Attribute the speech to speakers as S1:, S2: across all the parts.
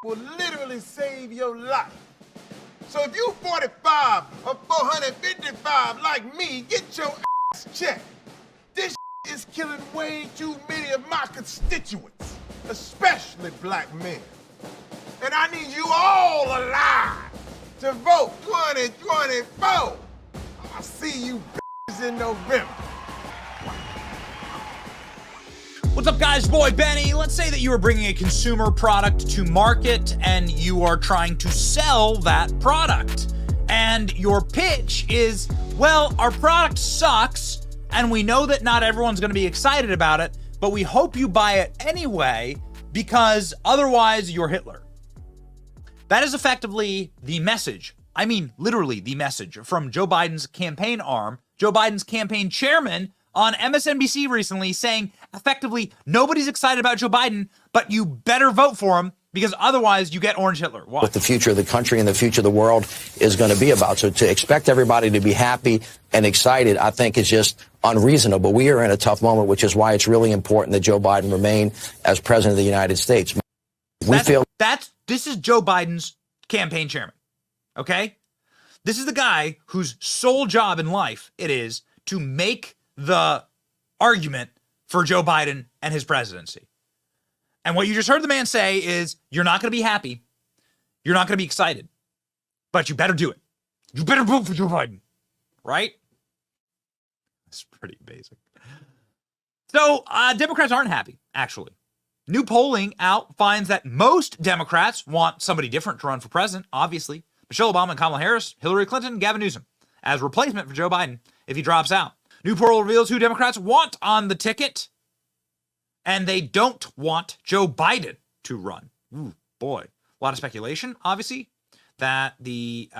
S1: will literally save your life. So if you 45 or 455 like me, get your ass checked. This is killing way too many of my constituents, especially black men. And I need you all alive to vote 2024. I'll see you in November.
S2: What's up, guys? Boy Benny. Let's say that you are bringing a consumer product to market and you are trying to sell that product. And your pitch is, well, our product sucks and we know that not everyone's going to be excited about it, but we hope you buy it anyway because otherwise you're Hitler. That is effectively the message. I mean, literally the message from Joe Biden's campaign arm, Joe Biden's campaign chairman, on MSNBC recently, saying effectively nobody's excited about Joe Biden, but you better vote for him because otherwise you get Orange Hitler. Watch.
S3: What the future of the country and the future of the world is going to be about. So to expect everybody to be happy and excited, I think is just unreasonable. We are in a tough moment, which is why it's really important that Joe Biden remain as president of the United States.
S2: This is Joe Biden's campaign chairman. Okay? This is the guy whose sole job in life it is to make the argument for Joe Biden and his presidency. And what you just heard the man say is, you're not going to be happy. You're not going to be excited. But you better do it. You better vote for Joe Biden. Right? That's pretty basic. So, Democrats aren't happy, actually. New polling out finds that most Democrats want somebody different to run for president, obviously. Michelle Obama and Kamala Harris, Hillary Clinton, and Gavin Newsom as replacement for Joe Biden if he drops out. New poll reveals who Democrats want on the ticket, and they don't want Joe Biden to run. Ooh, boy. A lot of speculation, obviously, that the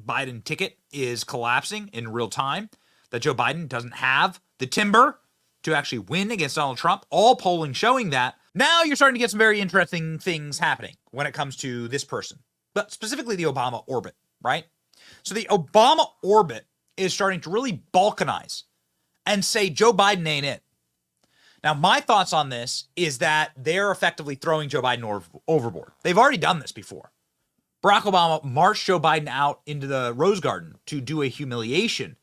S2: Biden ticket is collapsing in real time, that Joe Biden doesn't have the timber to actually win against Donald Trump. All polling showing that. Now you're starting to get some very interesting things happening when it comes to this person, but specifically the Obama orbit, right? So the Obama orbit is starting to really balkanize and say Joe Biden ain't it. Now, my thoughts on this is that they're effectively throwing Joe Biden overboard. They've already done this before. Barack Obama marched Joe Biden out into the Rose Garden to do a humiliation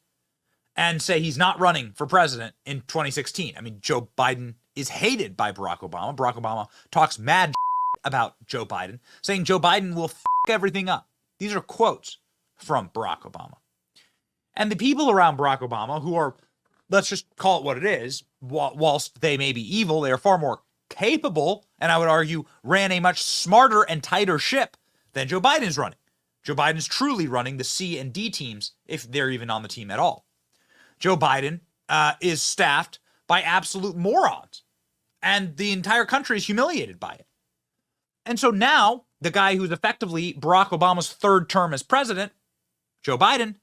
S2: and say he's not running for president in 2016. I mean, Joe Biden is hated by Barack Obama. Barack Obama talks mad about Joe Biden, saying Joe Biden will f*** everything up. These are quotes from Barack Obama. And the people around Barack Obama who are, let's just call it what it is, whilst they may be evil, they are far more capable, and I would argue ran a much smarter and tighter ship than Joe Biden is running. Joe Biden is truly running the C and D teams, if they're even on the team at all. Joe Biden is staffed by absolute morons, and the entire country is humiliated by it. And so now, the guy who's effectively Barack Obama's third term as president, Joe Biden,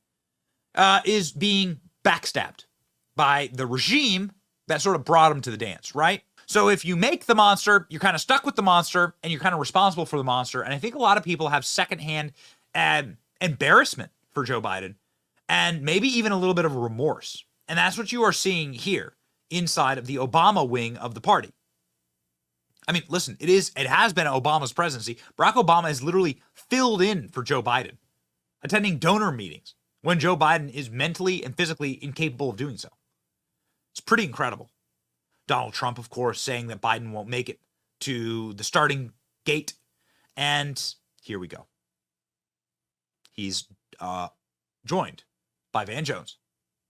S2: is being backstabbed by the regime that sort of brought him to the dance, right? So if you make the monster, you're kind of stuck with the monster and you're kind of responsible for the monster. And I think a lot of people have secondhand embarrassment for Joe Biden and maybe even a little bit of remorse. And that's what you are seeing here inside of the Obama wing of the party. I mean, listen, it has been Obama's presidency. Barack Obama has literally filled in for Joe Biden, attending donor meetings when Joe Biden is mentally and physically incapable of doing so. It's pretty incredible. Donald Trump, of course, saying that Biden won't make it to the starting gate. And here we go. He's joined by Van Jones.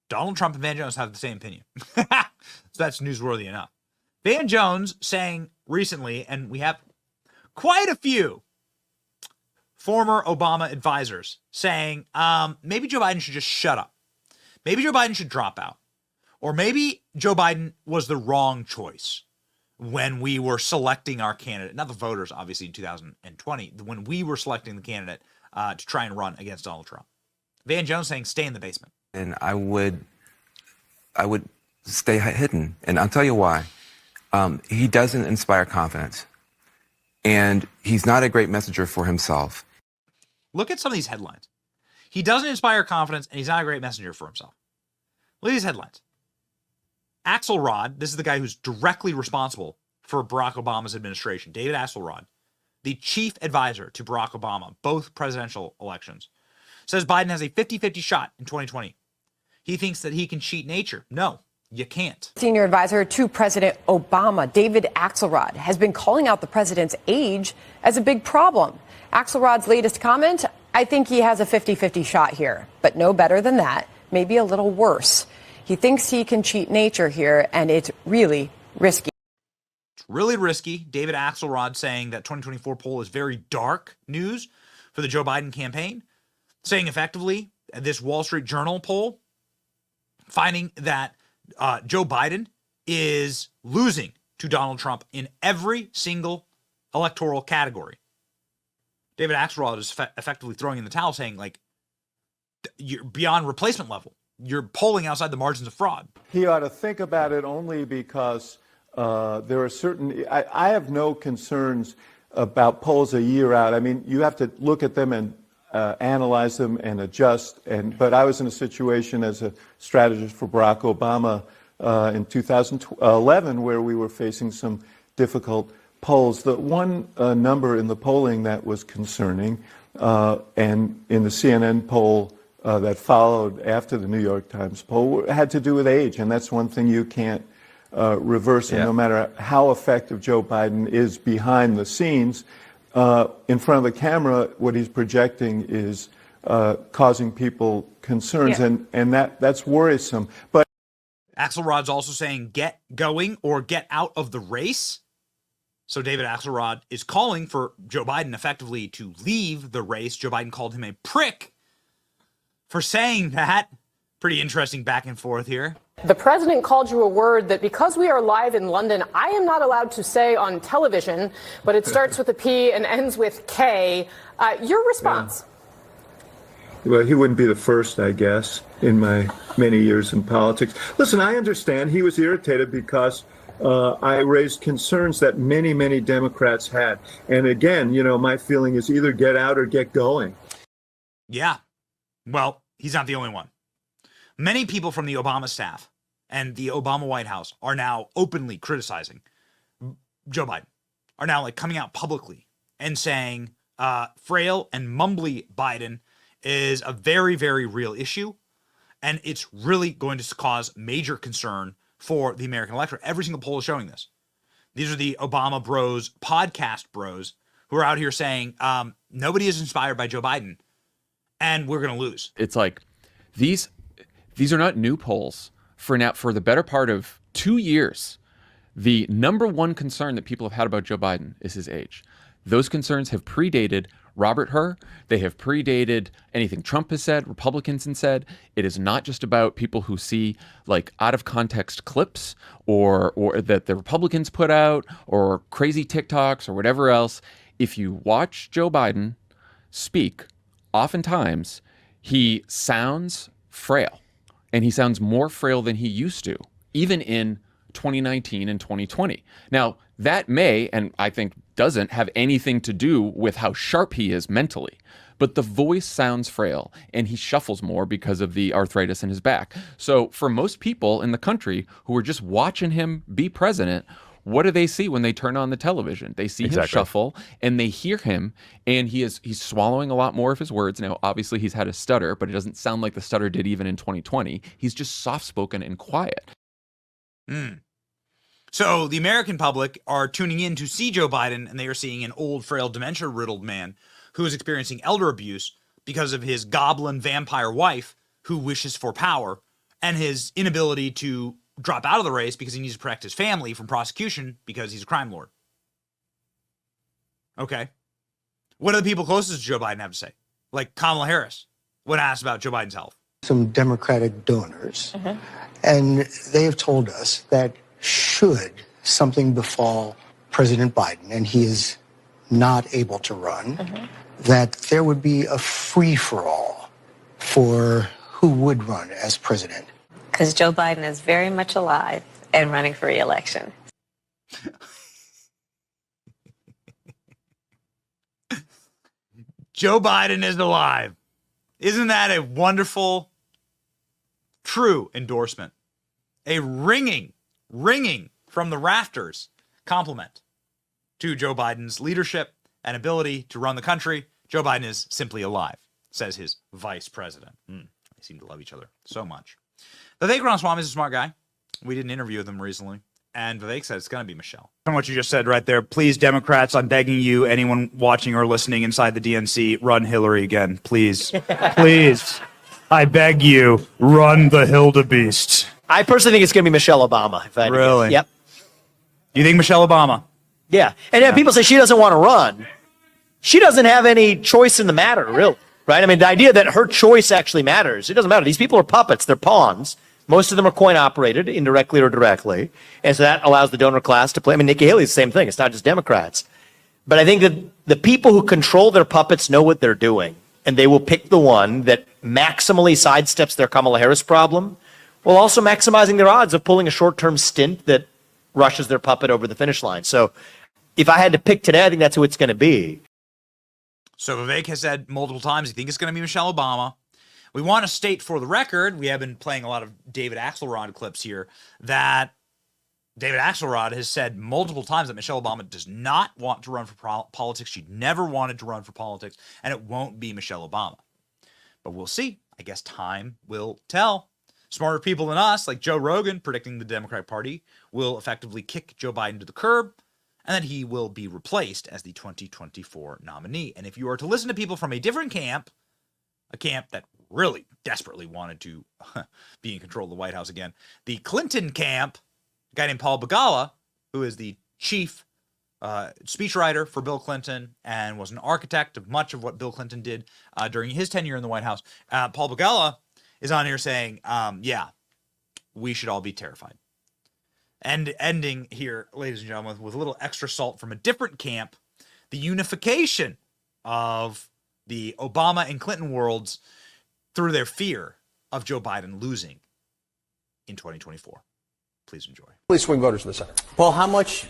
S2: Donald Trump and Van Jones have the same opinion. So that's newsworthy enough. Van Jones saying recently, and we have quite a few former Obama advisors saying, maybe Joe Biden should just shut up. Maybe Joe Biden should drop out. Or maybe Joe Biden was the wrong choice when we were selecting our candidate. Not the voters, obviously, in 2020. When we were selecting the candidate to try and run against Donald Trump. Van Jones saying, stay in the basement.
S4: And I would stay hidden. And I'll tell you why. He doesn't inspire confidence. And he's not a great messenger for himself.
S2: Look at some of these headlines. He doesn't inspire confidence, and he's not a great messenger for himself. Look at these headlines. Axelrod, this is the guy who's directly responsible for Barack Obama's administration, David Axelrod, the chief advisor to Barack Obama, both presidential elections, says Biden has a 50-50 shot in 2020. He thinks that he can cheat nature. No, you can't.
S5: Senior advisor to President Obama, David Axelrod, has been calling out the president's age as a big problem. Axelrod's latest comment, I think he has a 50-50 shot here, but no better than that, maybe a little worse. He thinks he can cheat nature here, and it's really risky.
S2: It's really risky. David Axelrod saying that 2024 poll is very dark news for the Joe Biden campaign, saying effectively this Wall Street Journal poll, finding that Joe Biden is losing to Donald Trump in every single electoral category. David Axelrod is effectively throwing in the towel, saying, like, you're beyond replacement level. You're polling outside the margins of fraud.
S6: He ought to think about it only because there are certain, I have no concerns about polls a year out. I mean, you have to look at them and analyze them and adjust. But I was in a situation as a strategist for Barack Obama in 2011 where we were facing some difficult polls. The one number in the polling that was concerning, and in the CNN poll that followed after the New York Times poll, had to do with age. And that's one thing you can't reverse. And no matter how effective Joe Biden is behind the scenes, in front of the camera, what he's projecting is causing people concerns, and that's worrisome. But
S2: Axelrod's also saying get going or get out of the race. So David Axelrod is calling for Joe Biden effectively to leave the race. Joe Biden called him a prick for saying that. Pretty interesting back and forth here.
S7: The president called you a word that, because we are live in London, I am not allowed to say on television, but it starts with a P and ends with K. Your response?
S6: well, he wouldn't be the first, I guess, in my many years in politics. Listen, I understand he was irritated because I raised concerns that many, many Democrats had. And again, you know, my feeling is either get out or get going.
S2: Yeah. Well, he's not the only one. Many people from the Obama staff and the Obama White House are now openly criticizing Joe Biden, are now like coming out publicly and saying frail and mumbly Biden is a very, very real issue. And it's really going to cause major concern for the American electorate. Every single poll is showing this. These are the Obama bros, podcast bros, who are out here saying nobody is inspired by Joe Biden and we're going to lose.
S8: It's like these are not new polls. For the better part of 2 years, the number one concern that people have had about Joe Biden is his age. Those concerns have predated Robert Hur. They have predated anything Trump has said, Republicans have said. It is not just about people who see like out of context clips or that the Republicans put out or crazy TikToks or whatever else. If you watch Joe Biden speak, oftentimes he sounds frail, and he sounds more frail than he used to, even in 2019 and 2020. Now, that may, and I think doesn't, have anything to do with how sharp he is mentally, but the voice sounds frail, and he shuffles more because of the arthritis in his back. So for most people in the country who are just watching him be president, what do they see when they turn on the television? They see him shuffle, and they hear him, and he's swallowing a lot more of his words. Now, obviously, he's had a stutter, but it doesn't sound like the stutter did even in 2020. He's just soft-spoken and quiet.
S2: So the American public are tuning in to see Joe Biden, and they are seeing an old, frail, dementia-riddled man who is experiencing elder abuse because of his goblin vampire wife who wishes for power and his inability to drop out of the race because he needs to protect his family from prosecution because he's a crime lord. Okay. What do the people closest to Joe Biden have to say? Like Kamala Harris, when asked about Joe Biden's health.
S9: Some Democratic donors, and they have told us that should something befall President Biden and he is not able to run, that there would be a free-for-all for who would run as president.
S10: Because Joe Biden is very much alive and running for re-election.
S2: Joe Biden is alive. Isn't that a wonderful, true endorsement? A ringing from the rafters compliment to Joe Biden's leadership and ability to run the country, Joe Biden is simply alive, says his vice president. They seem to love each other so much. Vivek Ramaswamy is a smart guy. We did an interview with him recently, and Vivek said it's going to be Michelle. From what you just said right there, please, Democrats, I'm begging you, anyone watching or listening inside the DNC, run Hillary again, please. Please. I beg you, run the Hildebeest.
S11: I personally think it's going to be Michelle Obama. If I had to
S2: Really?
S11: guess. Yep.
S2: You think Michelle Obama?
S11: Yeah. And people say she doesn't want to run. She doesn't have any choice in the matter, really. Right? I mean, the idea that her choice actually matters, it doesn't matter. These people are puppets. They're pawns. Most of them are coin operated, indirectly or directly. And so that allows the donor class to play. I mean, Nikki Haley's the same thing. It's not just Democrats. But I think that the people who control their puppets know what they're doing. And they will pick the one that maximally sidesteps their Kamala Harris problem, while also maximizing their odds of pulling a short-term stint that rushes their puppet over the finish line. So if I had to pick today, I think that's who it's going to be.
S2: So Vivek has said multiple times he thinks it's going to be Michelle Obama. We want to state for the record, we have been playing a lot of David Axelrod clips here, that David Axelrod has said multiple times that Michelle Obama does not want to run for politics. She never wanted to run for politics, and it won't be Michelle Obama. But we'll see. I guess time will tell. Smarter people than us, like Joe Rogan, predicting the Democratic Party will effectively kick Joe Biden to the curb, and that he will be replaced as the 2024 nominee. And if you are to listen to people from a different camp, a camp that really desperately wanted to be in control of the White House again, the Clinton camp, a guy named Paul Begala, who is the chief speechwriter for Bill Clinton and was an architect of much of what Bill Clinton did during his tenure in the White House. Paul Begala is on here saying, yeah, we should all be terrified. And ending here, ladies and gentlemen, with a little extra salt from a different camp, the unification of the Obama and Clinton worlds through their fear of Joe Biden losing in 2024. Please enjoy.
S12: Please swing voters in the center.
S13: Well, how much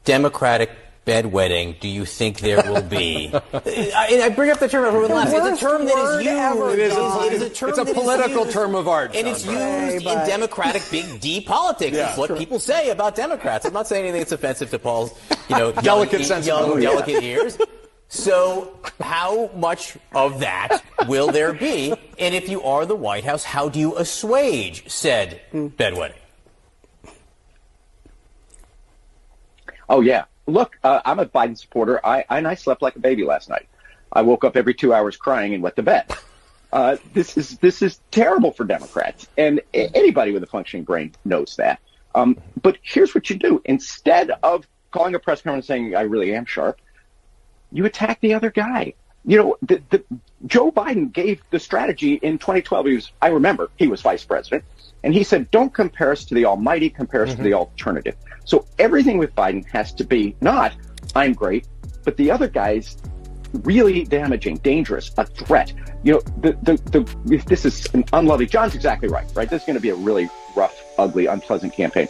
S13: Democratic bedwetting do you think there will be? I bring up the term everyone laughs. It's a term that is used.
S12: It's a political term of art,
S13: and it's used in Democratic big D politics. It's what people say about Democrats. I'm not saying anything that's offensive to Paul's,
S12: delicate
S13: ears. So how much of that will there be? And if you are the White House, how do you assuage said bedwetting?
S14: Oh, yeah. Look, I'm a Biden supporter. I slept like a baby last night. I woke up every 2 hours crying and went to bed. This is terrible for Democrats. And anybody with a functioning brain knows that. But here's what you do. Instead of calling a press conference saying, I really am sharp, you attack the other guy. Joe Biden gave the strategy in 2012. I remember he was vice president. And he said, don't compare us to the almighty, compare us to the alternative. So everything with Biden has to be not, I'm great, but the other guy's really damaging, dangerous, a threat. This is an unlovely, John's exactly right? This is going to be a really rough, ugly, unpleasant campaign.